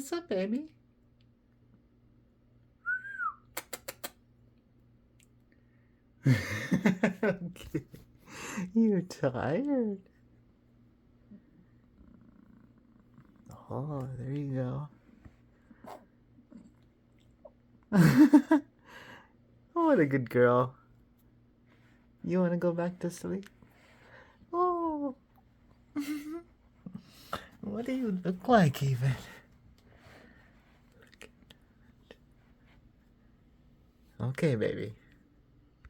What's up, baby? Okay. You're tired. Oh, there you go. Oh, what a good girl. You want to go back to sleep? Oh. What do you look like, even? Okay, baby.